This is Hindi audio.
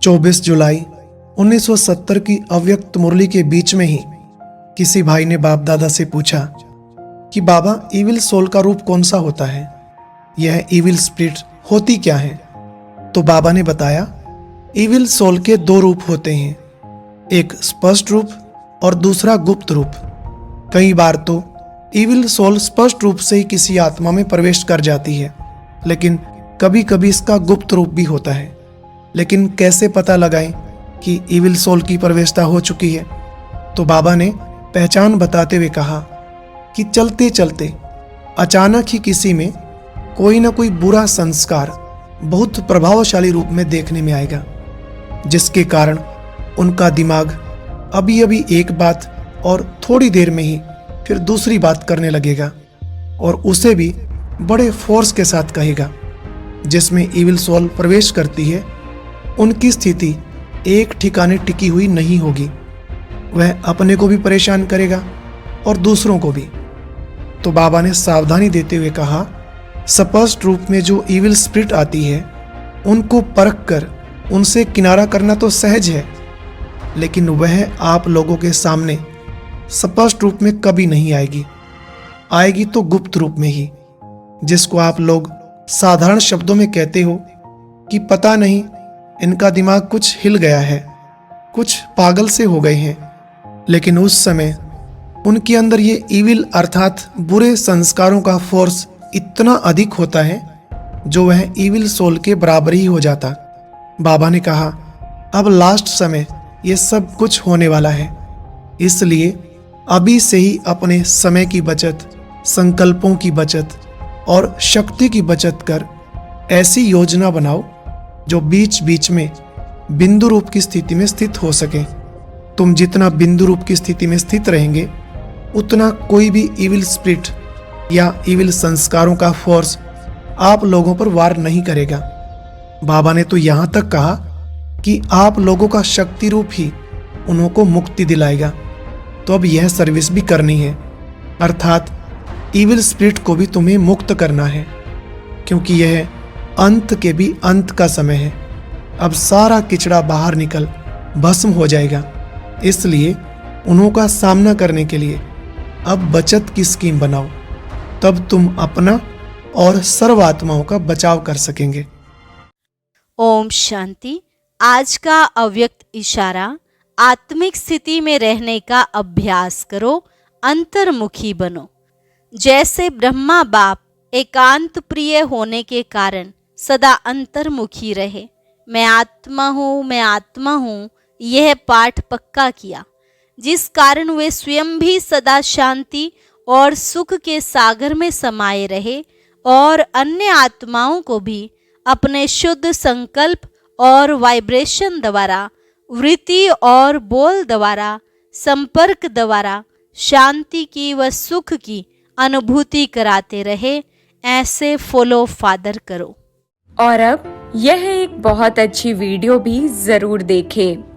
24 जुलाई 1970 की अव्यक्त मुरली के बीच में ही किसी भाई ने बाप दादा से पूछा कि बाबा, इविल सोल का रूप कौन सा होता है? यह इविल स्पिरिट होती क्या है? तो बाबा ने बताया, इविल सोल के दो रूप होते हैं, एक स्पष्ट रूप और दूसरा गुप्त रूप। कई बार तो इविल सोल स्पष्ट रूप से ही किसी आत्मा में प्रवेश कर जाती है, लेकिन कभी कभी इसका गुप्त रूप भी होता है। लेकिन कैसे पता लगाएं कि इविल सोल की प्रवेशता हो चुकी है? तो बाबा ने पहचान बताते हुए कहा कि चलते चलते अचानक ही किसी में कोई ना कोई बुरा संस्कार बहुत प्रभावशाली रूप में देखने में आएगा, जिसके कारण उनका दिमाग अभी अभी एक बात और थोड़ी देर में ही फिर दूसरी बात करने लगेगा, और उसे भी बड़े फोर्स के साथ कहेगा। जिसमें इविल सोल प्रवेश करती है, उनकी स्थिति एक ठिकाने टिकी हुई नहीं होगी। वह अपने को भी परेशान करेगा और दूसरों को भी। तो बाबा ने सावधानी देते हुए कहा, स्पष्ट रूप में जो इविल स्पिरिट आती है, उनको परख कर उनसे किनारा करना तो सहज है, लेकिन वह आप लोगों के सामने स्पष्ट रूप में कभी नहीं आएगी। आएगी तो गुप्त रूप में ही, जिसको आप लोग साधारण शब्दों में कहते हो कि पता नहीं इनका दिमाग कुछ हिल गया है, कुछ पागल से हो गए हैं। लेकिन उस समय उनके अंदर ये इविल अर्थात बुरे संस्कारों का फोर्स इतना अधिक होता है जो वह इविल सोल के बराबर ही हो जाता। बाबा ने कहा, अब लास्ट समय ये सब कुछ होने वाला है, इसलिए अभी से ही अपने समय की बचत, संकल्पों की बचत और शक्ति की बचत कर ऐसी योजना बनाओ जो बीच बीच में बिंदु रूप की स्थिति में स्थित हो सके। तुम जितना बिंदु रूप की स्थिति में स्थित रहेंगे, उतना कोई भी इविल स्पिरिट या इविल संस्कारों का फोर्स आप लोगों पर वार नहीं करेगा। बाबा ने तो यहाँ तक कहा कि आप लोगों का शक्ति रूप ही उन्हों को मुक्ति दिलाएगा। तो अब यह सर्विस भी करनी है, अर्थात इविल स्पिरिट को भी तुम्हें मुक्त करना है, क्योंकि यह अंत के भी अंत का समय है। अब सारा किचड़ा बाहर निकल भस्म हो जाएगा, इसलिए उन्हों का सामना करने के लिए अब बचत की स्कीम बनाओ, तब तुम अपना और सर्व आत्माओं का बचाव कर सकेंगे। ओम शांति। आज का अव्यक्त इशारा, आत्मिक स्थिति में रहने का अभ्यास करो, अंतर्मुखी बनो। जैसे ब्रह्मा बाप एकांत प्रिय होने के कारण सदा अंतर्मुखी रहे, मैं आत्मा हूँ, मैं आत्मा हूँ, यह पाठ पक्का किया, जिस कारण वे स्वयं भी सदा शांति और सुख के सागर में समाये रहे और अन्य आत्माओं को भी अपने शुद्ध संकल्प और वाइब्रेशन द्वारा, वृत्ति और बोल द्वारा, संपर्क द्वारा शांति की व सुख की अनुभूति कराते रहे। ऐसे फॉलो फादर करो। और अब यह एक बहुत अच्छी वीडियो भी जरूर देखें।